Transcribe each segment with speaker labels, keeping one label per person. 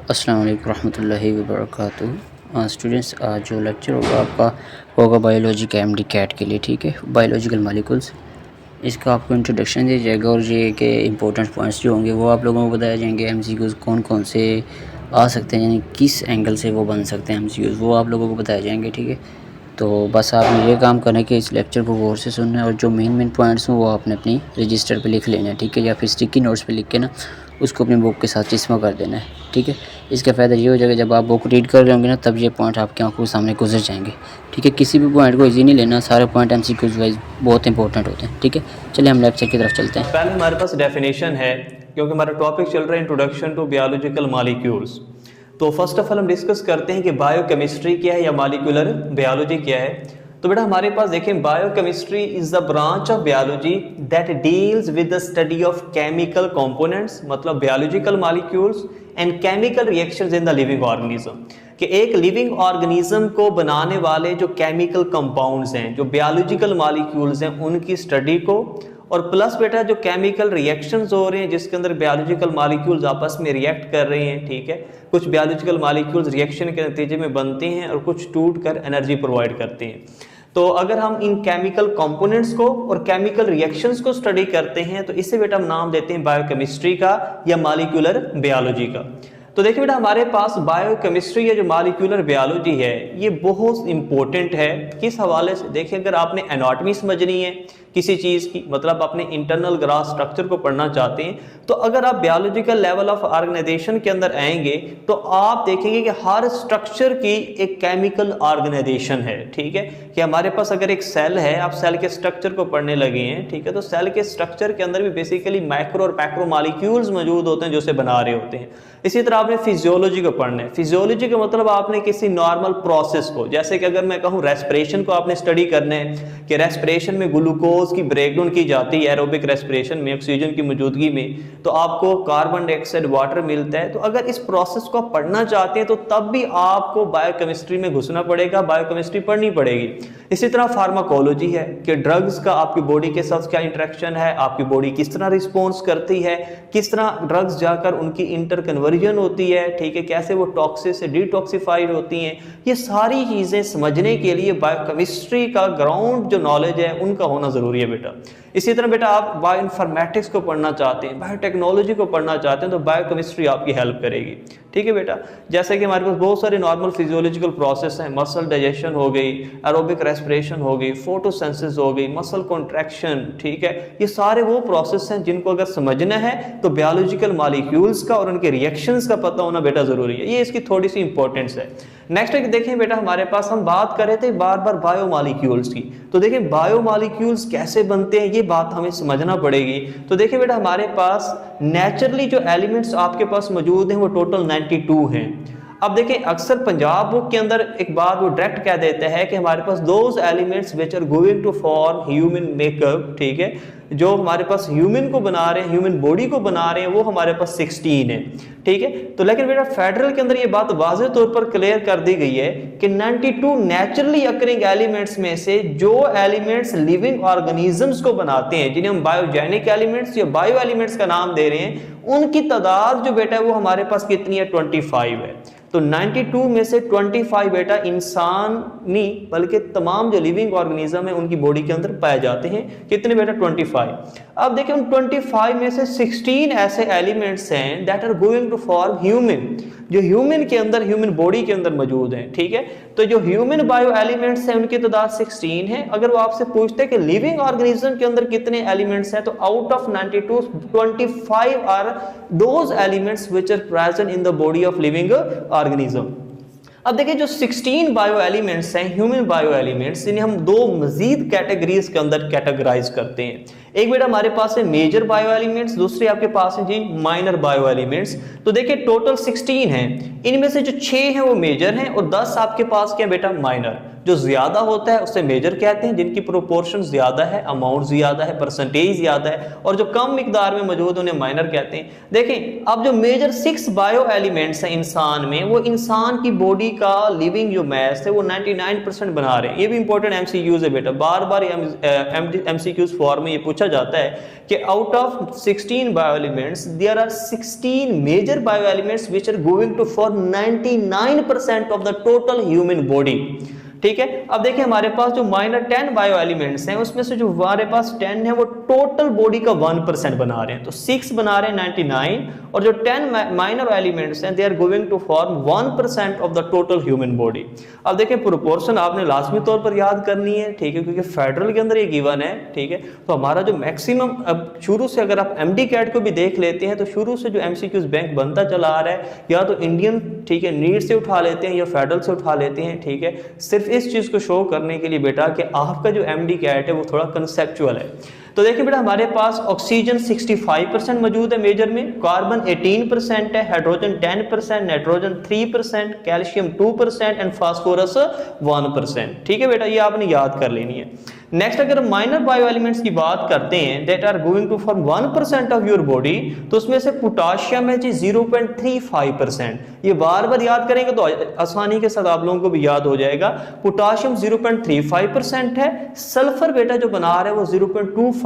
Speaker 1: अस्सलाम वालेकुम रहमतुल्लाहि व बरकातुहू। स्टूडेंट्स, आज जो लेक्चर होगा आपका होगा बायोलॉजी के एमडी कैट के लिए। ठीक है, बायोलॉजिकल मॉलिक्यूल्स, इसका आपको इंट्रोडक्शन दिया जाएगा और ये के इंपॉर्टेंट पॉइंट्स जो होंगे वो आप लोगों को बताए जाएंगे। एमसीक्यूज़ कौन कौन से आ सकते हैं, यानी किस एंगल से वो बन सकते हैं एमसीक्यूज़, वो आप लोगों को बताए जाएंगे। ठीक है, तो बस आपने ये काम करना है कि इस लेक्चर को गौर से सुनना है और जो मेन पॉइंट्स हैं वो आपने अपनी रजिस्टर पे लिख लेना है। ठीक है, या फिर स्टिकी नोट्स पे लिख के ना उसको अपनी बुक के साथ चिस्मा कर देना है। ठीक है, इसका फ़ायदा ये हो जाएगा जब आप बुक रीड कर रहे होंगे ना तब ये पॉइंट आपकी आंखों के सामने गुजर जाएंगे। ठीक है, किसी भी पॉइंट को इजी नहीं लेना, सारे पॉइंट एमसीक्यूज़ वाइज बहुत इंपॉर्टेंट होते हैं। ठीक है, चलिए हम लेक्चर की तरफ चलते हैं।
Speaker 2: पहले हमारे पास डेफिनेशन है, क्योंकि हमारा टॉपिक चल रहा है इंट्रोडक्शन टू बायोलॉजिकल मॉलिक्यूल्स। तो फर्स्ट ऑफ ऑल हम डिस्कस करते हैं कि बायोकेमिस्ट्री क्या है या मॉलिक्यूलर बायोलॉजी क्या है। तो बेटा हमारे पास देखें, biochemistry is the branch of biology that deals with the study of chemical components, मतलब biological molecules and chemical reactions in the living organism. कि एक लिविंग ऑर्गेनिज्म को बनाने वाले जो केमिकल कंपाउंड्स हैं, जो बायोलॉजिकल मॉलिक्यूल्स हैं, उनकी स्टडी को, और प्लस बेटा जो केमिकल रिएक्शंस हो रहे हैं जिसके अंदर बायोलॉजिकल मॉलिक्यूल्स आपस में रिएक्ट कर रहे हैं। ठीक है, कुछ बायोलॉजिकल मॉलिक्यूल्स रिएक्शन के नतीजे में बनते हैं और कुछ टूट कर एनर्जी प्रोवाइड करते हैं। तो अगर हम इन केमिकल कंपोनेंट्स को और केमिकल रिएक्शंस को स्टडी करते हैं तो इसे बेटा हम नाम देते हैं बायोकेमिस्ट्री का या मॉलिक्यूलर बायोलॉजी का। तो देखिए बेटा हमारे पास बायोकेमिस्ट्री या जो मॉलिक्यूलर बायोलॉजी है ये बहुत इंपॉर्टेंट है। किस हवाले से? देखिए, अगर आपने एनाटॉमी समझनी है किसी चीज़ की, मतलब अपने इंटरनल ग्रास स्ट्रक्चर को पढ़ना चाहते हैं, तो अगर आप बायोलॉजिकल लेवल ऑफ ऑर्गेनाइजेशन के अंदर आएंगे तो आप देखेंगे कि हर स्ट्रक्चर की एक केमिकल ऑर्गेनाइजेशन है। ठीक है, कि हमारे पास अगर एक सेल है, आप सेल के स्ट्रक्चर को पढ़ने लगे हैं, ठीक है, तो सेल के स्ट्रक्चर के अंदर भी बेसिकली माइक्रो और मैक्रो मॉलिक्यूल्स मौजूद होते हैं जो उसे बना रहे होते हैं। इसी तरह आपने फिजियोलॉजी को पढ़ना है। फिजियोलॉजी का मतलब आपने किसी नॉर्मल प्रोसेस को, जैसे कि अगर मैं कहूँ रेस्पिरेशन को आपने स्टडी करना है कि रेस्पिरेशन में ग्लूकोज की ब्रेकडाउन की जाती है एरोबिक रेस्पिरेशन में ऑक्सीजन की मौजूदगी में, तो आपको कार्बन डाइऑक्साइड वाटर मिलता है। तो अगर इस प्रोसेस को आप पढ़ना चाहते हैं तो तब भी आपको बायोकेमिस्ट्री में घुसना पड़ेगा, बायोकेमिस्ट्री पढ़नी पड़ेगी। इसी तरह फार्माकोलॉजी है कि ड्रग्स का आपकी बॉडी के साथ क्या इंटरेक्शन है, आपकी बॉडी किस तरह रिस्पॉन्स करती है, किस तरह ड्रग्स जाकर उनकी इंटर कन्वर्जन होती है, ठीक है, कैसे वो टॉक्सिक से डिटॉक्सिफाइड होती हैं। ये सारी चीज़ें समझने के लिए बायोकेमिस्ट्री का ग्राउंड जो नॉलेज है उनका होना ज़रूरी है बेटा। इसी तरह बेटा आप बायो इन्फॉर्मेटिक्स को पढ़ना चाहते हैं, बायोटेक्नोलॉजी को पढ़ना चाहते हैं, तो बायोकेमिस्ट्री आपकी हेल्प करेगी। ठीक है बेटा, जैसे कि हमारे पास बहुत सारे नॉर्मल फिजियोलॉजिकल प्रोसेस हैं, मसल डाइजेशन हो गई, एरोबिक रेस्पिरेशन हो गई, फोटोसिंथेसिस हो गई, मसल कॉन्ट्रैक्शन, ठीक है, ये सारे वो प्रोसेस हैं जिनको अगर समझना है तो बायोलॉजिकल मॉलिक्यूल्स का और उनके रिएक्शंस का पता होना बेटा जरूरी है। ये इसकी थोड़ी सी इंपॉर्टेंस है। नेक्स्ट देखें बेटा, हमारे पास हम बात कर रहे थे बार बार बायोमॉलिक्यूल्स की, तो देखें बायोमॉलिक्यूल्स कैसे बनते हैं ये बात हमें समझना पड़ेगी। तो देखिए बेटा हमारे पास नेचुरली जो एलिमेंट्स आपके पास मौजूद हैं वो टोटल 92 हैं। अब देखें, अक्सर पंजाब बुक के अंदर एक बात वो डायरेक्ट कह देते हैं कि हमारे पास those elements which are going to form human makeup, ठीक है, जो हमारे पास ह्यूमन को बना रहे हैं, ह्यूमन बॉडी को बना रहे हैं, वो हमारे पास 16 है। ठीक है, तो लेकिन बेटा फेडरल के अंदर ये बात वाज़ेह तौर पर क्लियर कर दी गई है कि 92 नेचुरली अकरिंग एलिमेंट्स में से जो एलिमेंट्स लिविंग ऑर्गेनिजम्स को बनाते हैं, जिन्हें हम बायोजेनिक एलिमेंट्स या बायो एलिमेंट्स का नाम दे रहे हैं, उनकी तादाद जो बेटा है वो हमारे पास कितनी है? 25 है। तो 92 में से 25 बेटा इंसान नहीं बल्कि तमाम जो लिविंग ऑर्गेनिज्म है उनकी बॉडी के अंदर पाए जाते हैं। कितने बेटा? 25। अब देखिए उन 25 में से 16 ऐसे एलिमेंट्स हैं that are going to form human, जो ह्यूमन के अंदर, ह्यूमन बॉडी के अंदर मौजूद हैं। ठीक है, तो जो ह्यूमन बायो एलिमेंट्स हैं उनकी तादाद 16 है। अगर वो आपसे पूछते हैं कि लिविंग ऑर्गेनिज्म के अंदर कितने एलिमेंट्स हैं, तो out of 92 25 are those elements which are present in the body of living organism. अब देखिए जो 16 बायो एलिमेंट्स हैं, ह्यूमन बायो एलिमेंट्स, इन्हें हम दो मजीद कैटेगरीज के अंदर कैटेगराइज करते हैं। एक बेटा हमारे पास है मेजर बायो एलिमेंट्स, दूसरे आपके पास है जी माइनर बायो एलिमेंट्स। तो देखिए टोटल 16 हैं, इनमें से जो 6 हैं वो मेजर हैं और 10 आपके पास क्या बेटा? माइनर। जो ज़्यादा होता है उससे मेजर कहते हैं, जिनकी प्रोपोर्शन ज़्यादा है, अमाउंट ज़्यादा है, परसेंटेज ज़्यादा है, और जो कम मिकदार में मौजूद उन्हें माइनर कहते हैं। देखें अब जो मेजर 6 बायो एलिमेंट्स हैं इंसान में, वो इंसान की बॉडी का लिविंग जो मास है वो 99% बना रहे हैं। ये भी इंपॉर्टेंट एमसीक्यूज है बेटा, बार बार एमसीक्यूज फॉर्म में ये पूछा जाता है कि out of 16 bio elements there are 16 major bio elements which are going to form 99% of the total human body. ठीक है, अब देखिए हमारे पास जो माइनर 10 बायो एलिमेंट्स हैं उसमें से जो हमारे पास 10 है वो टोटल बॉडी का 1% बना रहे हैं, तो 6 बना रहे हैं 99, और जो 10 माइनर एलिमेंट्स हैं they are going to form 1% of the total human body. अब देखिए प्रोपोर्शन आपने लाजमी तौर पर याद करनी है, ठीक है, क्योंकि फेडरल के अंदर ये गिवन है। ठीक है, तो हमारा जो मैक्सिमम, अब शुरू से अगर आप एमडी कैट को भी देख लेते हैं तो शुरू से जो एमसीक्यूज बैंक बनता चला आ रहा है, या तो इंडियन, ठीक है, नीट से उठा लेते हैं या फेडरल से उठा लेते हैं। ठीक है, सिर्फ इस चीज को शो करने के लिए बेटा कि आपका जो एमडी कैट है वो थोड़ा कंसेप्चुअल है। तो देखिए बेटा हमारे पास ऑक्सीजन 65% मौजूद है मेजर में, कार्बन 18% है, hydrogen 10%, nitrogen 3%, calcium 2% and phosphorus 1%। ठीक है बेटा, ये आपने याद कर लेनी है। नेक्स्ट अगर माइनर बायो एलिमेंट्स की बात करते हैं that are going to form 1% of your body, तो उसमें से पोटाशियम है जी 0.35%। ये बार बार याद करेंगे तो आसानी के साथ आप लोगों को भी याद हो जाएगा। पोटाशियम 0.35% है, सल्फर बेटा जो बना रहे हैं वो 0.25।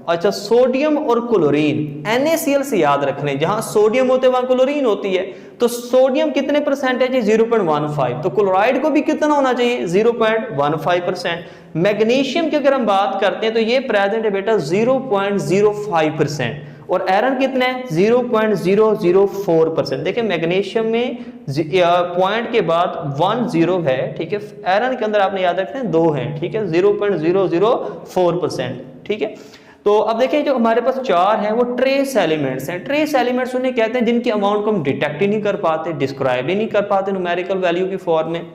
Speaker 2: अच्छा, सोडियम और क्लोरीन NaCl से याद रख लें, जहां सोडियम होते हैं वहां क्लोरीन होती है, तो सोडियम कितने परसेंटेज है 0.15, तो क्लोराइड को भी कितना होना चाहिए 0.15%। मैग्नीशियम की अगर हम बात करते हैं तो ये प्रेजेंट है बेटा 0.05%, और आयरन कितना है 0.004%। देखिए मैग्नीशियम में पॉइंट के बाद 10 है, ठीक है, आयरन के अंदर आपने याद रखना है 2 है, ठीक है, 0.004%। ठीक है, तो अब देखिए जो हमारे पास 4 हैं वो ट्रेस एलिमेंट्स हैं। ट्रेस एलिमेंट्स उन्हें कहते हैं जिनकी अमाउंट को हम डिटेक्ट ही नहीं कर पाते, डिस्क्राइब ही नहीं कर पाते न्यूमेरिकल वैल्यू की फॉर्म में,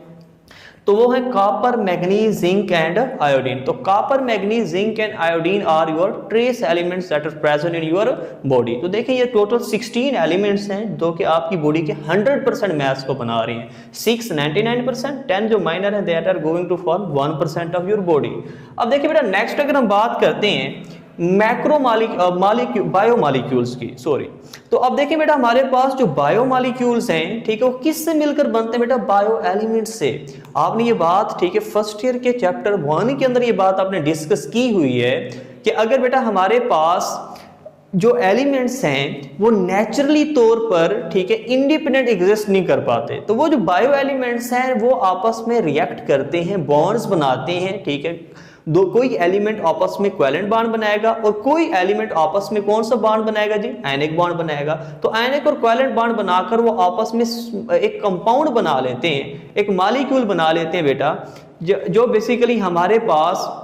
Speaker 2: तो वो है copper, manganese, zinc and iodine. तो copper, manganese, zinc and iodine are your trace elements that are present in your body. तो देखिए ये टोटल 16 एलिमेंट्स हैं जो कि आपकी बॉडी के 100% मास को बना रहे हैं। 6 99%, 10 जो माइनर है that are going to form 1% of your body. अब देखिए बेटा नेक्स्ट अगर हम बात करते हैं मैक्रो बायोमॉलिक्यूल्स की, सॉरी, तो अब देखिए बेटा हमारे पास जो बायोमॉलिक्यूल्स हैं, ठीक है, वो किससे मिलकर बनते हैं बेटा, बायो एलिमेंट्स से। आपने ये बात, ठीक है, फर्स्ट ईयर के चैप्टर 1 के अंदर ये बात आपने डिस्कस की हुई है कि अगर बेटा हमारे पास जो एलिमेंट्स हैं वो नेचुरली तौर पर, ठीक है, इंडिपेंडेंट एग्जिस्ट नहीं कर पाते, तो वो जो बायो एलिमेंट्स हैं वो आपस में रिएक्ट करते हैं, बॉन्ड्स बनाते हैं। ठीक है, कोई एलिमेंट आपस में कोवेलेंट बॉन्ड बनाएगा और कोई एलिमेंट आपस में कौन सा बॉन्ड बनाएगा जी, आयनिक बॉन्ड बनाएगा। तो आयनिक और कोवेलेंट बॉन्ड बनाकर वो आपस में एक कंपाउंड बना लेते हैं, एक मॉलिक्यूल बना लेते हैं बेटा, जो बेसिकली हमारे पास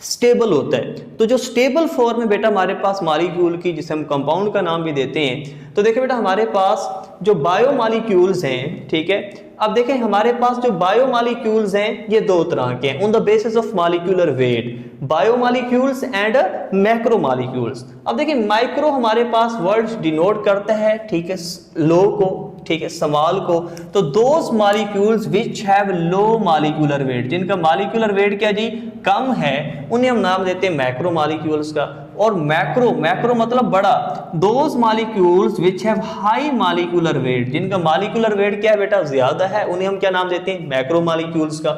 Speaker 2: स्टेबल होता है। तो जो स्टेबल फॉर्म है बेटा हमारे पास मॉलिक्यूल की, जिसे हम कंपाउंड का नाम भी देते हैं, तो देखिए बेटा हमारे पास जो बायोमॉलिक्यूल्स हैं, ठीक है, अब देखें हमारे पास जो बायोमॉलिक्यूल्स हैं ये 2 तरह के हैं on the basis of molecular weight, biomolecules and macromolecules. अब देखिए माइक्रो हमारे पास वर्ड डिनोट करता है, ठीक है, लो को, ठीक है, स्मॉल को, तो those molecules which have low molecular weight, जिनका मॉलिक्यूलर वेट क्या जी कम है, उन्हें हम नाम देते हैं मैक्रो मॉलिक्यूल्स का। और मैक्रो मतलब बड़ा, those molecules which have high molecular weight, जिनका मॉलिक्यूलर वेट क्या है बेटा ज्यादा है, उन्हें हम क्या नाम देते हैं मैक्रो मॉलिक्यूल्स का।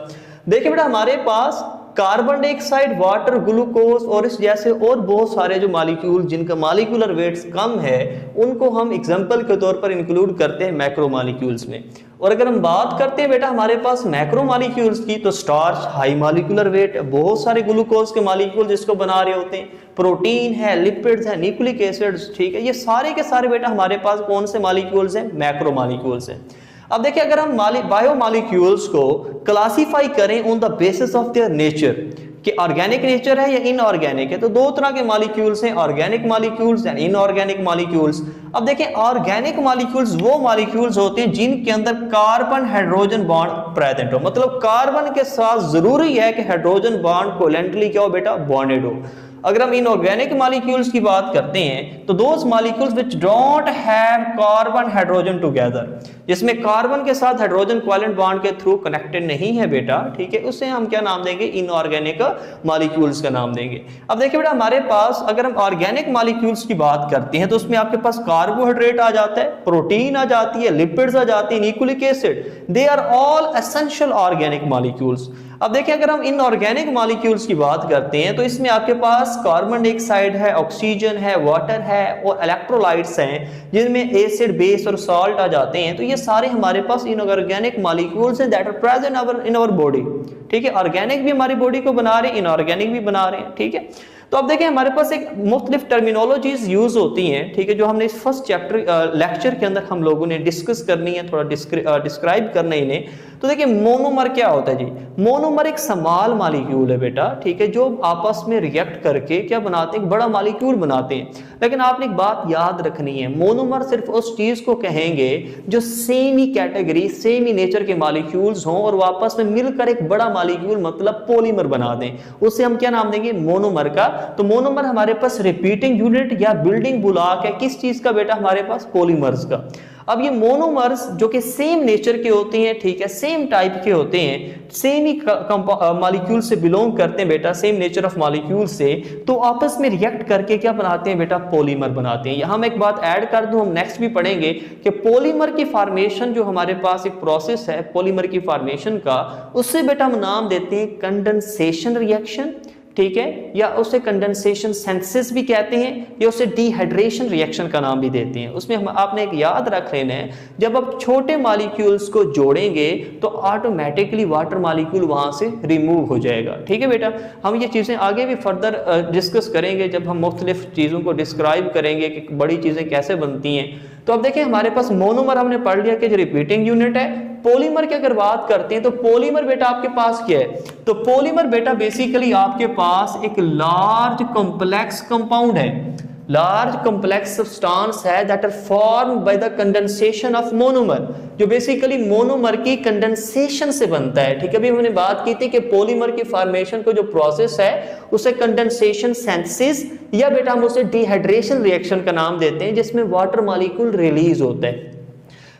Speaker 2: देखिए बेटा हमारे पास कार्बन डाइऑक्साइड, वाटर, ग्लूकोज और इस जैसे और बहुत सारे जो मॉलिक्यूल जिनका मॉलिक्यूलर वेट्स कम है उनको हम एग्जांपल के तौर पर इंक्लूड करते हैं मैक्रो मॉलिक्यूल्स में। और अगर हम बात करते हैं बेटा हमारे पास मैक्रो मॉलिक्यूल्स की, तो स्टार्च हाई मॉलिक्यूलर वेट, बहुत सारे ग्लूकोज के मॉलिक्यूल जिसको बना रहे होते हैं, प्रोटीन है, लिपिड्स है, न्यूक्लिक एसिड्स, ठीक है, ये सारे के सारे बेटा हमारे पास कौन से मॉलिक्यूल्स हैं, मैक्रो मॉलिक्यूल्स हैं। अब देखिए अगर हम बायोमॉलिक्यूल्स को क्लासिफाई करें on the basis of their nature, कि ऑर्गेनिक नेचर है या इनऑर्गेनिक है, तो 2 तरह के मॉलिक्यूल्स हैं, organic molecules and inorganic molecules. अब देखिए ऑर्गेनिक मॉलिक्यूल्स वो मॉलिक्यूल्स होते हैं जिनके अंदर कार्बन हाइड्रोजन बॉन्ड प्रेजेंट हो, मतलब कार्बन के साथ जरूरी है कि हाइड्रोजन बॉन्ड कोवेलेंटली क्या हो बेटा, बॉन्डेड हो। अगर हम इनऑर्गेनिक मॉलिक्यूल्स की बात करते हैं तो those molecules which don't have carbon hydrogen together, जिसमें कार्बन के साथ हाइड्रोजन कोवेलेंट बॉन्ड के थ्रू कनेक्टेड नहीं है बेटा, ठीक है, उसे हम क्या नाम देंगे, इनऑर्गेनिक मॉलिक्यूल्स का नाम देंगे। अब देखिए बेटा हमारे पास अगर हम ऑर्गेनिक मॉलिक्यूल्स की बात करते हैं तो उसमें आपके पास कार्बोहाइड्रेट आ जाता है, प्रोटीन आ जाती है, लिपिड्स आ जाती है, nucleic acid, they are all essential organic molecules. अब देखिए अगर हम इनऑर्गेनिक मॉलिक्यूल्स की बात करते हैं तो इसमें आपके पास कार्बन डाइऑक्साइड है, ऑक्सीजन है, वाटर है और इलेक्ट्रोलाइट्स हैं जिनमें एसिड, बेस और सॉल्ट आ जाते हैं। तो ये सारे हमारे पास इनऑर्गेनिक मॉलिक्यूल्स हैं that are present in our body, ठीक है। ऑर्गेनिक भी हमारी बॉडी को बना रहे हैं, इनऑर्गेनिक भी बना रहे हैं, ठीक है। तो अब देखिए हमारे पास एक मुख्तलिफ टर्मिनोलॉजीज यूज होती हैं, ठीक है, जो हमने इस फर्स्ट चैप्टर लेक्चर के अंदर हम लोगों ने डिस्कस करनी है, थोड़ा डिस्क्राइब करना है इन्हें। तो देखिए मोनोमर क्या होता है जी, मोनोमर एक स्मॉल मॉलिक्यूल है बेटा, ठीक है, जो आपस में रिएक्ट करके क्या बनाते हैं, एक बड़ा मॉलिक्यूल बनाते हैं। लेकिन आपने एक बात याद रखनी है, मोनोमर सिर्फ उस चीज को कहेंगे जो सेम ही कैटेगरी, सेम ही नेचर के मॉलिक्यूल्स हों और वापस में मिलकर एक बड़ा मॉलिक्यूल मतलब पॉलीमर बना दें, उसे हम क्या नाम देंगे, मोनोमर का। तो मोनोमर हमारे पास रिपीटिंग यूनिट या बिल्डिंग ब्लॉक है किस चीज का बेटा, हमारे पास पॉलीमर्स का। अब ये मोनोमर्स जो कि सेम नेचर के होते हैं, ठीक है, सेम टाइप के होते हैं, सेम ही मॉलिक्यूल से बिलोंग करते हैं बेटा, सेम नेचर ऑफ मॉलिक्यूल से, तो आपस में रिएक्ट करके क्या बनाते हैं बेटा, पॉलीमर बनाते हैं। यहां मैं एक बात ऐड कर दूं, हम नेक्स्ट भी पढ़ेंगे कि पॉलीमर की फॉर्मेशन जो हमारे पास एक प्रोसेस है पॉलीमर की फॉर्मेशन का, उससे बेटा हम नाम देते हैं कंडेंसेशन रिएक्शन, ठीक है, या उसे कंडेंसेशन सिंथेसिस भी कहते हैं, या उसे डिहाइड्रेशन रिएक्शन का नाम भी देते हैं। उसमें हम आपने एक याद रख लेना है, जब आप छोटे मॉलिक्यूल्स को जोड़ेंगे तो ऑटोमेटिकली वाटर मॉलिक्यूल वहां से रिमूव हो जाएगा, ठीक है बेटा। हम ये चीजें आगे भी फर्दर डिस्कस करेंगे जब हम मुख्तलिफ चीजों को डिस्क्राइब करेंगे कि बड़ी चीजें कैसे बनती हैं। तो अब देखिए हमारे पास मोनोमर हमने पढ़ लिया कि जो रिपीटिंग यूनिट है। पॉलीमर की अगर बात करते हैं तो पॉलीमर बेटा आपके पास क्या है, तो पॉलीमर बेटा बेसिकली आपके पास एक लार्ज कॉम्प्लेक्स कंपाउंड है, लार्ज कॉम्प्लेक्स सब्सटेंस है that are formed by the condensation of monomer, जो बेसिकली मोनोमर की कंडेंसेशन से बनता है, ठीक है। अभी हमने बात की थी कि पॉलीमर की फॉर्मेशन को जो प्रोसेस है उसे कंडेंसेशन सिंथेसिस या बेटा हम उसे डिहाइड्रेशन रिएक्शन का नाम देते हैं, जिसमें वाटर मॉलिक्यूल रिलीज होता है।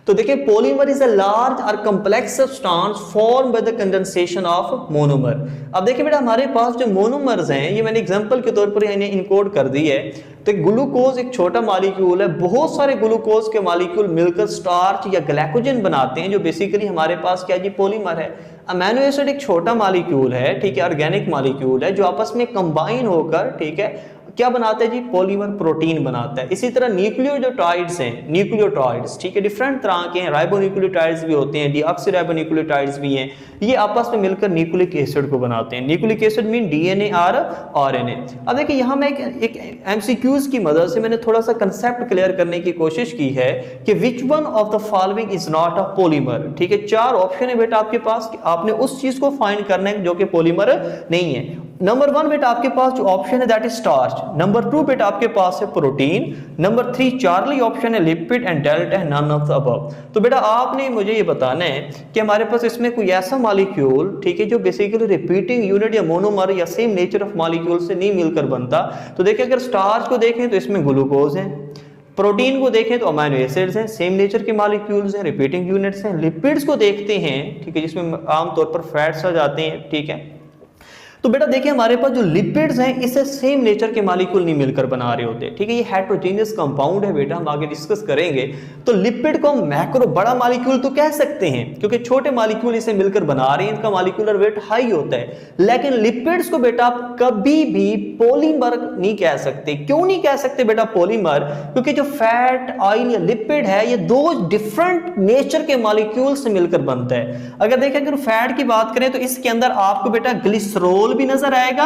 Speaker 2: तो देखिए पॉलीमर इज अ लार्ज और complex substance formed by the condensation of monomer. अब देखिए बेटा हमारे पास जो मोनोमर्स हैं, ये मैंने एग्जांपल के तौर पर इन्हें इनकोड कर दी है। तो ग्लूकोज एक छोटा मॉलिक्यूल है, बहुत सारे ग्लूकोज के मॉलिक्यूल मिलकर स्टार्च या ग्लाइकोजन बनाते हैं, जो बेसिकली हमारे पास क्या जी, पॉलीमर है। अमीनो एसिड एक छोटा मॉलिक्यूल है, ठीक है, ऑर्गेनिक मॉलिक्यूल है, जो आपस में कंबाइन होकर, ठीक है, क्या बनाता है जी, पॉलीमर प्रोटीन बनाता है। इसी तरह न्यूक्लियोटाइड्स हैं, न्यूक्लियोटाइड्स, ठीक है, डिफरेंट तरह के हैं, राइबोन्यूक्लियोटाइड्स भी होते हैं, डीऑक्सीराइबोन्यूक्लियोटाइड्स भी हैं, ये आपस में मिलकर न्यूक्लिक एसिड को बनाते हैं। न्यूक्लिक एसिड मीन डीएनए और आरएनए। अब देखिए यहाँ मैं एक एमसीक्यूज की मदद से मैंने थोड़ा सा कंसेप्ट क्लियर करने की कोशिश की है कि which one of the following is not a polymer, ठीक है। 4 ऑप्शन है बेटा आपके पास, आपने उस चीज को फाइंड करना है जो कि पॉलीमर नहीं है। नंबर 1 बेटा आपके पास जो ऑप्शन है दैट इज स्टार्च, नंबर 2 बेटा आपके पास है प्रोटीन, नंबर 3 चार्ली ऑप्शन है लिपिड एंड डेल्टा है नन ऑफ द अबव। तो बेटा आपने मुझे ये बताना है कि हमारे पास इसमें कोई ऐसा मॉलिक्यूल, ठीक है, जो बेसिकली रिपीटिंग यूनिट या मोनोमर या सेम नेचर ऑफ मॉलिक्यूल से नहीं मिलकर बनता। तो देखिए अगर स्टार्च को देखें तो इसमें ग्लूकोज है, प्रोटीन को देखें तो अमीनो एसिड्स हैं, सेम नेचर के मॉलिक्यूल्स हैं, रिपीटिंग यूनिट्स हैं। लिपिड्स को देखते हैं, ठीक है, जिसमें आमतौर पर फैट्स आ जाते हैं, ठीक है। तो बेटा देखिए हमारे पास जो लिपिड्स हैं इसे सेम नेचर के मॉलिक्यूल नहीं मिलकर बना रहे होते, ठीक है, ये हेटेरोजेनियस कंपाउंड है बेटा, हम आगे डिस्कस करेंगे। तो लिपिड को मैक्रो बड़ा मॉलिक्यूल तो कह सकते हैं क्योंकि छोटे मॉलिक्यूल इसे मिलकर बना रहे हैं, इनका मॉलिक्यूलर वेट हाई होता है। लेकिन लिपिड्स को बेटा आप कभी भी पॉलीमर नहीं कह सकते। क्यों नहीं कह सकते बेटा पॉलीमर? क्योंकि जो फैट, ऑयल या लिपिड है ये 2 डिफरेंट नेचर के मॉलिक्यूल से मिलकर बनता है। अगर देखें अगर फैट की बात करें तो इसके अंदर आपको बेटा ग्लिसरॉल भी नजर आएगा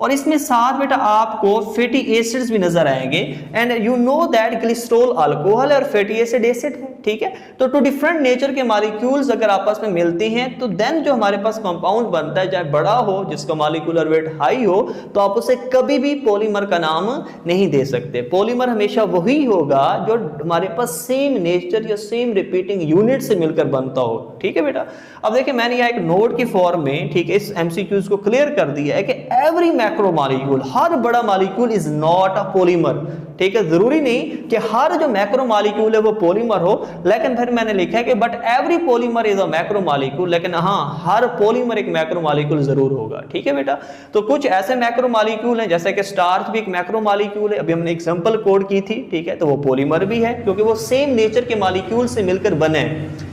Speaker 2: और इसमें साथ बेटा आपको फैटी एसिड्स भी नजर आएंगे। And you know that glycerol alcohol और फैटी एसिड एसिड है, ठीक है। तो टू डिफरेंट नेचर के मॉलिक्यूल्स अगर आपस में मिलते हैं तो देन जो हमारे पास कंपाउंड बनता है, चाहे बड़ा हो, जिसका मॉलिक्यूलर वेट हाई हो, तो आप उसे कभी भी पॉलीमर का नाम नहीं दे सकते। पॉलीमर हमेशा वही होगा जो हमारे पास सेम नेचर या सेम रिपीटिंग यूनिट से मिलकर बनता हो, ठीक है बेटा। अब देखिए मैंने यहाँ एक नोट की फॉर्म में, ठीक है, इस एमसीक्यूज को क्लियर कर दिया है कि एवरी मैक्रो मॉलिक्यूल, हर बड़ा molecule is not a polymer, ठीक है। जरूरी नहीं कि हर जो मैक्रो मॉलिक्यूल है वो पॉलीमर हो, लेकिन फिर मैंने लिखा है कि but every polymer is a macro molecule, लेकिन हाँ हर पॉलीमर एक मैक्रो मॉलिक्यूल जरूर होगा, ठीक है बेटा। तो कुछ ऐसे मैक्रो मॉलिक्यूल हैं जैसे कि स्टार्च भी एक मैक्रो मॉलिक्यूल है, अभी हमने एग्जांपल कोड की थी, ठीक है, तो वो पॉलीमर भी है क्योंकि वो सेम नेचर के मॉलिक्यूल से मिलकर बने हैं।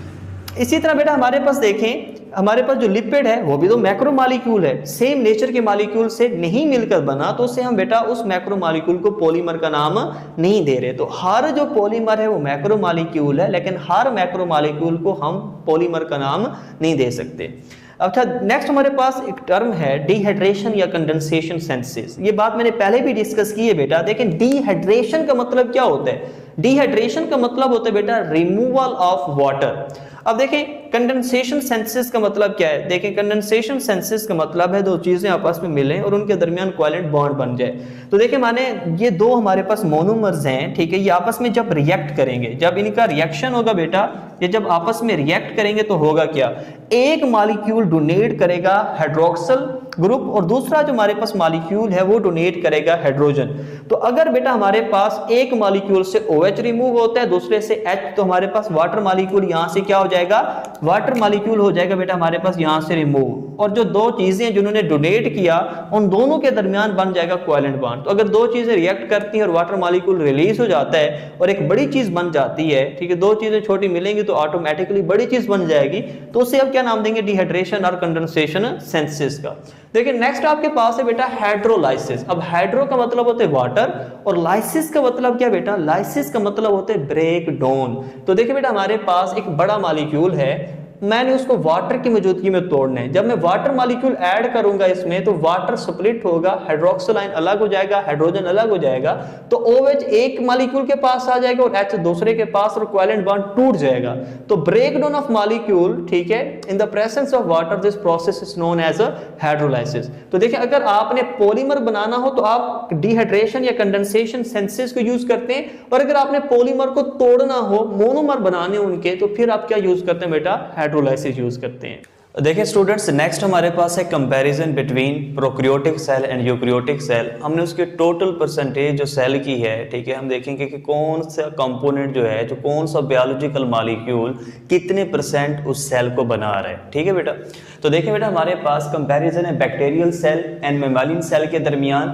Speaker 2: इसी तरह बेटा हमारे पास देखें, हमारे पास जो लिपिड है वो भी तो मैक्रो मॉलिक्यूल है, सेम नेचर के मॉलिक्यूल से नहीं मिलकर बना, तो उससे हम बेटा उस मैक्रो मॉलिक्यूल को पॉलीमर का नाम नहीं दे रहे। तो हर जो पॉलीमर है वो मैक्रो मॉलिक्यूल है, लेकिन हर मैक्रो मॉलिक्यूल को हम पॉलीमर का नाम नहीं दे सकते। अच्छा, नेक्स्ट हमारे पास एक टर्म है डिहाइड्रेशन या कंडेंसेशन सिंथेसिस। ये बात मैंने पहले भी डिस्कस की है बेटा। देखें डिहाइड्रेशन का मतलब क्या होता है? डिहाइड्रेशन का मतलब होता है बेटा रिमूवल ऑफ वाटर। अब देखें कंडेंसेशन सिंथेसिस का मतलब क्या है? देखें कंडेंसेशन सिंथेसिस का मतलब है दो चीजें आपस में मिलें और उनके दरमियान कोवैलेंट बॉन्ड बन जाए। तो देखिए माने ये दो हमारे पास मोनोमर्स हैं, ठीक है, ये आपस में जब रिएक्ट करेंगे, जब इनका रिएक्शन होगा बेटा, ये जब आपस में रिएक्ट करेंगे तो होगा क्या? एक मॉलिक्यूल डोनेट करेगा हाइड्रोक्सिल ग्रुप और दूसरा जो हमारे पास मॉलिक्यूल है वो डोनेट करेगा हाइड्रोजन। तो अगर बेटा हमारे पास एक मॉलिक्यूल से OH रिमूव होता है, दूसरे से H, तो हमारे पास वाटर मॉलिक्यूल यहां से क्या हो जाएगा? वाटर मॉलिक्यूल हो जाएगा बेटा हमारे पास यहां से रिमूव। और जो दो चीजें जिन्होंने डोनेट किया उन दोनों के दरमियान बन जाएगा कोवैलेंट बॉन्ड। तो अगर दो चीजें रिएक्ट करती हैं और वाटर मॉलिक्यूल रिलीज हो जाता है और एक बड़ी चीज बन जाती है, ठीक है, दो चीजें छोटी मिलेंगी तो ऑटोमेटिकली बड़ी चीज बन जाएगी, तो उसे अब क्या नाम देंगे? डिहाइड्रेशन और कंडेंसेशन सिंथेसिस का। देखिए नेक्स्ट आपके पास है बेटा हाइड्रोलाइसिस। अब हाइड्रो का मतलब होता है वाटर और लाइसिस का मतलब क्या बेटा? लाइसिस का मतलब होता है ब्रेक डाउन। तो देखिए बेटा हमारे पास एक बड़ा मॉलिक्यूल है, मैंने उसको वाटर की मौजूदगी में तोड़ना है। जब मैं वाटर मॉलिक्यूल ऐड करूंगा इसमें तो वाटर स्प्लिट होगा, हाइड्रोक्सिल आयन अलग हो जाएगा, हाइड्रोजन अलग हो जाएगा, तो OH एक मॉलिक्यूल के पास आ जाएगा और H दूसरे के पास और कोवैलेंट बॉन्ड टूट जाएगा। तो ब्रेक डाउन ऑफ मॉलिक्यूल, ठीक है, in the presence of water, this process is known as a hydrolysis. तो देखिए अगर आपने पॉलीमर बनाना हो तो आप डिहाइड्रेशन या कंडेंसेशन सिंथेसिस को यूज करते हैं, और अगर आपने पॉलीमर को तोड़ना हो, मोनोमर बनाने उनके, तो फिर आप क्या यूज करते हैं बेटा? हाइड्रोलाइसिस यूज करते हैं। देखिए स्टूडेंट्स नेक्स्ट हमारे पास है comparison between prokaryotic cell and eukaryotic cell. हमने उसके टोटल परसेंटेज जो सेल की है, ठीक है, हम देखेंगे कि कौन सा कंपोनेंट जो है, जो कौन सा बायोलॉजिकल मॉलिक्यूल कितने परसेंट उस सेल को बना रहा है, ठीक है बेटा। तो देखिए बेटा हमारे पास कंपैरिजन है बैक्टीरियल सेल एंड मैमालियन सेल के दरमियान।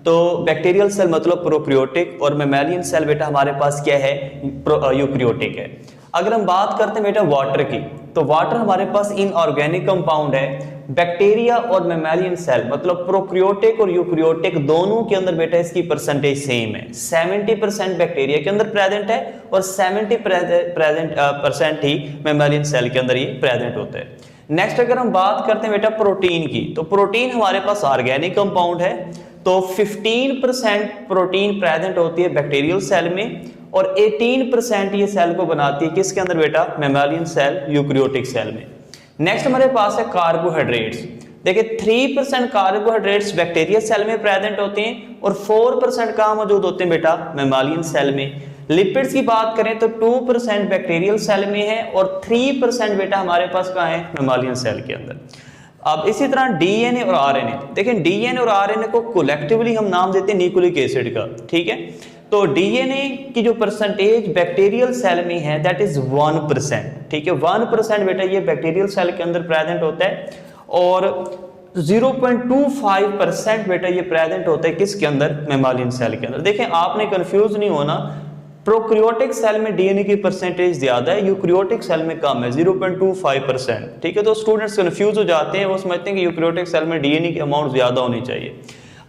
Speaker 2: तो बैक्टीरियल सेल मतलब प्रोकैरियोटिक और मैमालियन सेल बेटा हमारे पास क्या है? यूकैरियोटिक है। अगर हम बात करते हैं बेटा वाटर की, तो वाटर हमारे पास इनऑर्गेनिक कंपाउंड है। बैक्टीरिया और मैमालियन सेल मतलब प्रोकैरियोटिक और यूकैरियोटिक दोनों के अंदर बेटा इसकी परसेंटेज सेम है। 70% बैक्टीरिया के अंदर प्रेजेंट है और 70% ही मैमालियन सेल के अंदर ये प्रेजेंट होता है। नेक्स्ट अगर हम बात करते हैं बेटा प्रोटीन की, तो प्रोटीन हमारे पास ऑर्गेनिक कंपाउंड है, तो 15% प्रोटीन प्रेजेंट होती है बैक्टीरियल सेल में और 18% ये सेल को बनाती है किसके अंदर बेटा? मैमालियन सेल, यूकैरियोटिक सेल में। नेक्स्ट हमारे पास है कार्बोहाइड्रेट्स। देखिए 3% कार्बोहाइड्रेट्स बैक्टीरियल सेल में प्रेजेंट होते हैं और 4% कहाँ मौजूद होते हैं बेटा? मैमालियन सेल में। लिपिड्स की बात करें तो 2% बैक्टीरियल सेल में है और 3% बेटा हमारे पास कहाँ है? मैमालियन सेल के अंदर। अब इसी तरह डीएनए और आरएनए, देखें डीएनए और आरएनए को कोलेक्टिवली हम नाम देते हैं न्यूक्लिक एसिड का, ठीक है। तो डीएनए की जो परसेंटेज बैक्टीरियल सेल में है दैट इज 1%, ठीक है, 1% बेटा ये बैक्टीरियल सेल के अंदर प्रेजेंट होता है और 0.25% बेटा ये प्रेजेंट होता है किसके अंदर? मैमालियन सेल के अंदर। देखें आपने कंफ्यूज नहीं होना, प्रोकैरियोटिक सेल में डीएनए की परसेंटेज ज्यादा है, यूकैरियोटिक सेल में कम है 0.25%, ठीक है। तो स्टूडेंट्स कंफ्यूज हो जाते हैं, वो समझते हैं कि यूकैरियोटिक सेल में डीएनए की अमाउंट ज्यादा होनी चाहिए।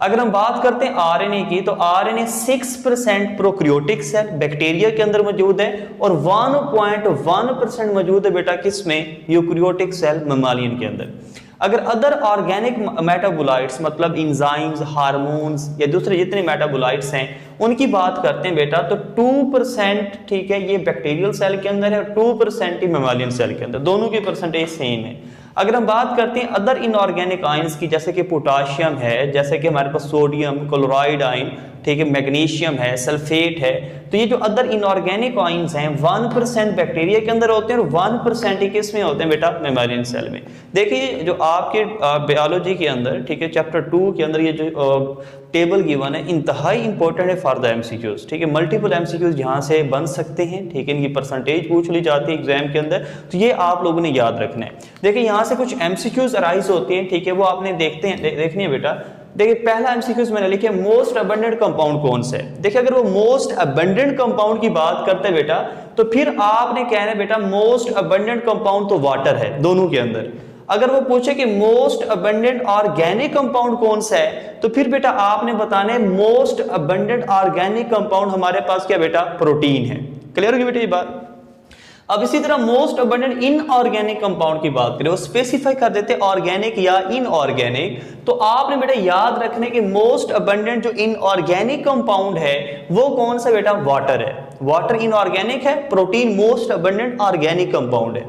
Speaker 2: अगर हम बात करते हैं आरएनए की, तो आरएनए 6% प्रोकैरियोटिक सेल बैक्टीरिया के अंदर मौजूद है और 1.1% मौजूद है बेटा किसमें? यूकैरियोटिक सेल मैमालियन के अंदर। अगर अदर ऑर्गेनिक मेटाबोलाइट्स मतलब इंजाइम्स, हार्मोन्स या दूसरे जितने मेटाबोलाइट्स हैं उनकी बात करते हैं बेटा, तो 2%, ठीक है, ये बैक्टीरियल सेल के अंदर है और 2% ही मेमालियन सेल के अंदर, दोनों की परसेंटेज सेम है। अगर हम बात करते हैं अदर इनऑर्गेनिक आयंस की, जैसे कि पोटाशियम है, जैसे कि हमारे पास सोडियम क्लोराइड आयन, ठीक है, मैग्नीशियम है, सल्फेट है, तो ये जो अदर इनऑर्गेनिक आयंस हैं 1% बैक्टीरिया के अंदर होते हैं और 1% ही किस में होते हैं बेटा, मेमालियन सेल में। देखिए जो आपके बायोलॉजी के अंदर, ठीक है, चैप्टर 2 के अंदर ये जो टेबल गिवन है इंतहाई इंपॉर्टेंट है फॉर द एमसीक्यूज, ठीक है, मल्टीपल एमसीक्यूज यहाँ से बन सकते हैं, ठीक है, इनकी परसेंटेज पूछ ली जाती है एग्जाम के अंदर, तो ये आप लोगों ने याद रखना है। देखिए यहाँ से कुछ एमसीक्यूज अराइज होती हैं, ठीक है, वो आपने देखनी है बेटा। देखिए पहला एमसीक्यूज मैंने लिखा है मोस्ट अबंडेंट कंपाउंड कौन सा है। देखिए अगर वो मोस्ट अबंडेंट कंपाउंड की बात करते हैं बेटा, तो फिर आपने कहना है बेटा मोस्ट अबंडेंट कंपाउंड तो वाटर है दोनों के अंदर। अगर वो पूछे कि मोस्ट अबंडेंट ऑर्गेनिक कंपाउंड कौन सा है, तो फिर बेटा आपने बताना है मोस्ट अबंडेंट ऑर्गेनिक कंपाउंड हमारे पास क्या बेटा, प्रोटीन है। क्लियर होगी बेटा ये बात। अब इसी तरह मोस्ट अबंडेंट इनऑर्गेनिक कंपाउंड की बात करें, वो स्पेसिफाई कर देते हैं ऑर्गेनिक या इनऑर्गेनिक, तो आपने बेटा याद रखने कि मोस्ट अबंडेंट जो इनऑर्गेनिक कंपाउंड है वो कौन सा बेटा, वाटर है। वाटर इनऑर्गेनिक है, protein most abundant organic compound है।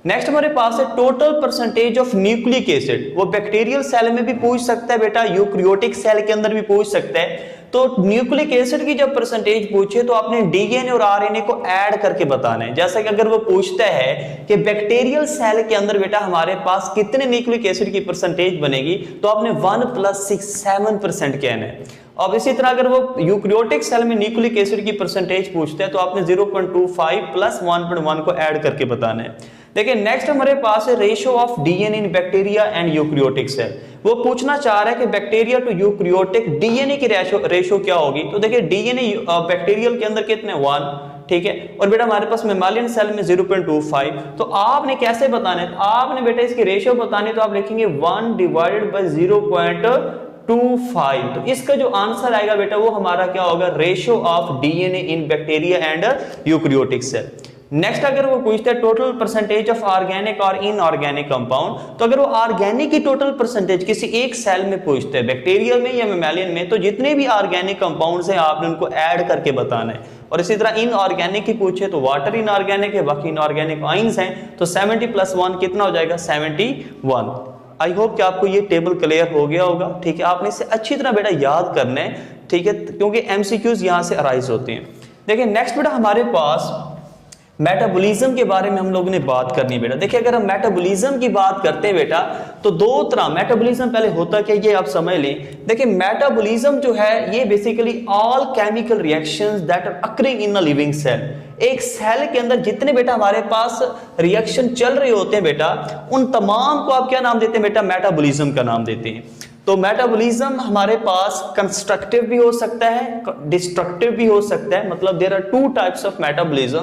Speaker 2: नेक्स्ट हमारे पास है total percentage of nucleic acid, वो बैक्टीरियल सेल में भी पूछ सकता है बेटा, यूकैरियोटिक सेल के अंदर भी पूछ सकता है। तो न्यूक्लिक एसिड की जब परसेंटेज पूछे तो आपने डीएनए और आरएनए को ऐड करके बताना है। जैसा कि अगर वो पूछता है कि बैक्टीरियल सेल के अंदर बेटा हमारे पास कितने न्यूक्लिक एसिड की परसेंटेज बनेगी, तो आपने 1 + 6 7% कहना है। अब इसी तरह अगर वो यूकैरियोटिक सेल में न्यूक्लिक एसिड की परसेंटेज पूछता है तो आपने 0.25 + 1.1 को ऐड करके बताना है। देखिए नेक्स्ट हमारे पास है ratio of DNA in bacteria and eukaryotic cell. वो पूछना चाह रहा है कि बैक्टीरिया टू यूकैरियोटिक डीएनए की रेशियो क्या होगी। तो देखिए डीएनए बैक्टीरियल के अंदर कितने 1, ठीक है, और बेटा हमारे पास मेमालियन सेल में 0.25। तो आपने कैसे बताना है, आपने बेटा इसकी रेशियो बतानी है, तो आप लिखेंगे 1 / 0.25। तो इसका जो आंसर आएगा बेटा वो हमारा क्या होगा, ratio of DNA in bacteria and eukaryotic cell. Next अगर वो पूछता है टोटल परसेंटेज ऑफ ऑर्गेनिक और इनऑर्गेनिक कंपाउंड, तो अगर वो ऑर्गेनिक की टोटल परसेंटेज किसी एक सेल में पूछते हैं, बैक्टीरिया में या मेमालियन में, तो जितने भी ऑर्गेनिक कंपाउंड्स हैं आपने उनको ऐड करके बताना है। और इसी तरह इनऑर्गेनिक की पूछे तो वाटर इनऑर्गेनिक है, बाकी इनऑर्गेनिक आयंस हैं, तो 70 + 1 कितना हो जाएगा, 71। आई होप कि आपको ये टेबल क्लियर हो गया होगा, ठीक है। आपने इसे अच्छी तरह बेटा याद करना है, ठीक है, क्योंकि एमसीक्यूज यहां से अराइज होते हैं। देखिए नेक्स्ट बेटा हमारे पास मेटाबॉलिज्म के बारे में हम लोगों ने बात करनी है बेटा। देखिए अगर हम मेटाबॉलिज्म की बात करते हैं बेटा, तो दो तरह मेटाबॉलिज्म पहले होता क्या ये आप समझ लें। देखिए मेटाबॉलिज्म जो है ये basically all chemical reactions that are occurring in a living cell. एक सेल के अंदर जितने बेटा हमारे पास रिएक्शन चल रहे होते हैं बेटा, उन तमाम को आप क्या नाम देते हैं बेटा, मेटाबॉलिज्म का नाम देते हैं। तो मेटाबॉलिज्म हमारे पास कंस्ट्रक्टिव भी हो सकता है, डिस्ट्रक्टिव भी हो सकता है। मतलब there are 2 types of metabolism,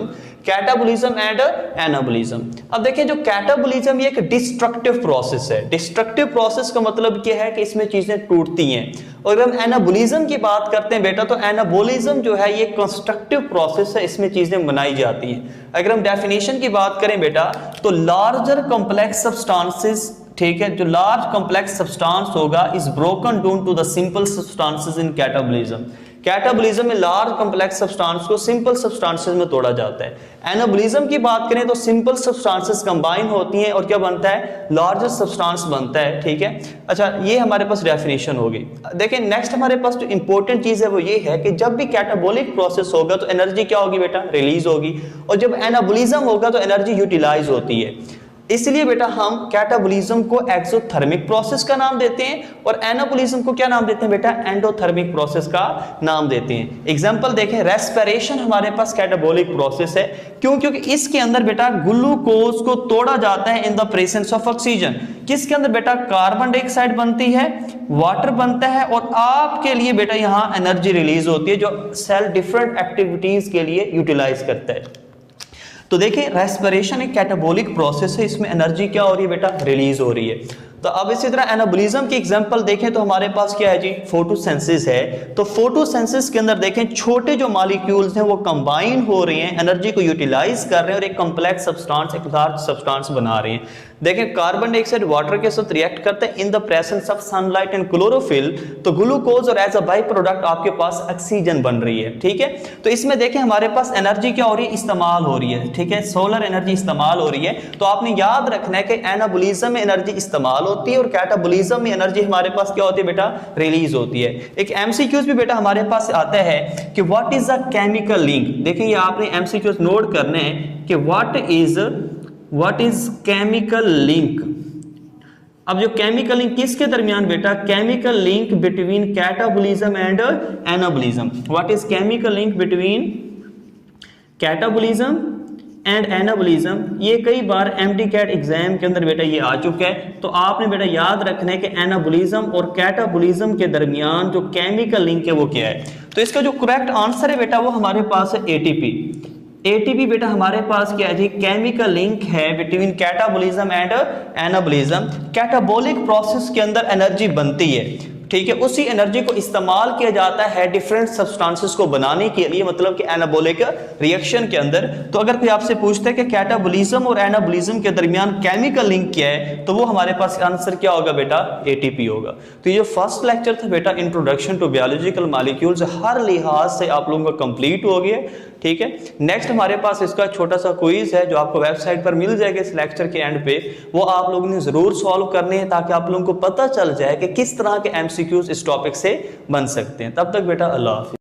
Speaker 2: catabolism and anabolism. अब देखिए जो कैटाबॉलिज्म ये एक डिस्ट्रक्टिव प्रोसेस है। डिस्ट्रक्टिव प्रोसेस का मतलब क्या है कि इसमें चीजें टूटती हैं। और अगर हम एनाबॉलिज्म की बात करते हैं बेटा, तो एनाबॉलिज्म जो है ये कंस्ट्रक्टिव प्रोसेस है, इसमें चीजें बनाई जाती हैं। अगर हम डेफिनेशन की बात करें बेटा, तो लार्जर कॉम्प्लेक्स सब्सटेंसेस, ठीक है, जो लार्ज कॉम्प्लेक्स सब्सटेंस होगा is broken down to the simple substances in catabolism. Catabolism में लार्ज कॉम्प्लेक्स सब्सटेंस को सिंपल सब्सटेंसेस में तोड़ा जाता है। एनाबॉलिज्म की बात करें तो सिंपल सब्सटेंसेस कंबाइन होती हैं और क्या बनता है, लार्जर सब्सटेंस बनता है, ठीक है। अच्छा ये हमारे पास डेफिनेशन होगी। देखिए नेक्स्ट हमारे पास जो इंपॉर्टेंट चीज है वो ये है कि जब भी कैटाबॉलिक प्रोसेस होगा तो एनर्जी क्या होगी बेटा, रिलीज होगी, और जब एनाबॉलिज्म होगा तो एनर्जी यूटिलाइज होती है। इसलिए बेटा हम कैटाबॉलिज्म को एक्सोथर्मिक प्रोसेस का नाम देते हैं और एनाबॉलिज्म को क्या नाम देते हैं बेटा, एंडोथर्मिक प्रोसेस का नाम देते हैं। एग्जांपल देखें, रेस्पिरेशन हमारे पास कैटाबॉलिक प्रोसेस है। क्यों? क्योंकि इसके अंदर बेटा ग्लूकोज को तोड़ा जाता है in the presence of oxygen. किसके अंदर बेटा, कार्बन डाइऑक्साइड बनती है, वाटर बनता है, और आपके लिए बेटा यहां एनर्जी रिलीज होती है जो सेल डिफरेंट एक्टिविटीज के लिए यूटिलाइज करता है। तो देखिए रेस्पिरेशन एक कैटाबॉलिक प्रोसेस है, इसमें एनर्जी क्या हो रही है बेटा, रिलीज हो रही है। तो अब इसी तरह एनाबॉलिज्म की एग्जांपल देखें तो हमारे पास क्या है जी, फोटोसिंथेसिस है। तो फोटोसिंथेसिस के अंदर देखें छोटे जो मॉलिक्यूल्स हैं वो कंबाइन हो रहे हैं, एनर्जी को यूटिलाइज कर रहे हैं और एक कॉम्प्लेक्स सब्सटेंस, एक लार्ज सब्सटेंस बना रहे हैं। देखें कार्बन डाइऑक्साइड वाटर के साथ रिएक्ट करते हैं इन the presence of sunlight and chlorophyll, तो ग्लूकोज और एज अ बाई प्रोडक्ट आपके पास ऑक्सीजन बन रही है, ठीक है। तो इसमें देखें हमारे पास एनर्जी क्या हो रही है, इस्तेमाल हो रही है, ठीक है, सोलर एनर्जी इस्तेमाल हो रही है। तो आपने याद रखना है कि एनाबोलिज्म में एनर्जी इस्तेमाल होती है और कैटाबोलिज्म में एनर्जी हमारे पास क्या होती है बेटा, रिलीज होती है। एक एमसीक्यूज भी बेटा हमारे पास आता है कि what is a chemical link. देखिए ये आपने एमसीक्यूज नोट करने हैं कि व्हाट इज केमिकल लिंक। अब जो केमिकल लिंक किसके दरमियान बेटा, chemical link between catabolism and anabolism. What is chemical link between catabolism and anabolism. ये कई बार एमडीकैट एग्जाम के अंदर बेटा ये आ चुका है। तो आपने बेटा याद रखना है कि एनाबोलिज्म और कैटाबोलिज्म के दरमियान जो केमिकल लिंक है वो क्या है। तो इसका जो करेक्ट आंसर है बेटा वो हमारे पास है एटीपी। एटीपी बेटा हमारे पास क्या है जी, केमिकल लिंक है between catabolism and anabolism. Catabolic process के अंदर एनर्जी बनती है, ठीक है, उसी एनर्जी को इस्तेमाल किया जाता है डिफरेंट सब्सटेंसेस को बनाने के लिए, मतलब कि एनाबोलिक रिएक्शन के अंदर। तो अगर कोई आपसे पूछता है कि कैटाबोलिज्म और एनाबोलिज्म के दरमियान केमिकल लिंक क्या है, तो वो हमारे पास आंसर क्या होगा बेटा, एटीपी होगा। तो ये जो फर्स्ट लेक्चर था बेटा इंट्रोडक्शन टू बायोलॉजिकल मॉलिक्यूल्स, हर लिहाज से आप लोगों का कंप्लीट हो गया, ठीक है। नेक्स्ट हमारे पास इसका छोटा सा क्विज है जो आपको वेबसाइट पर मिल जाएगा इस लेक्चर के एंड पे, वो आप लोगों ने जरूर सॉल्व करने हैं ताकि आप लोगों को पता चल जाए कि किस तरह के एमसीक्यूज इस टॉपिक से बन सकते हैं। तब तक बेटा अल्लाह हाफिज़।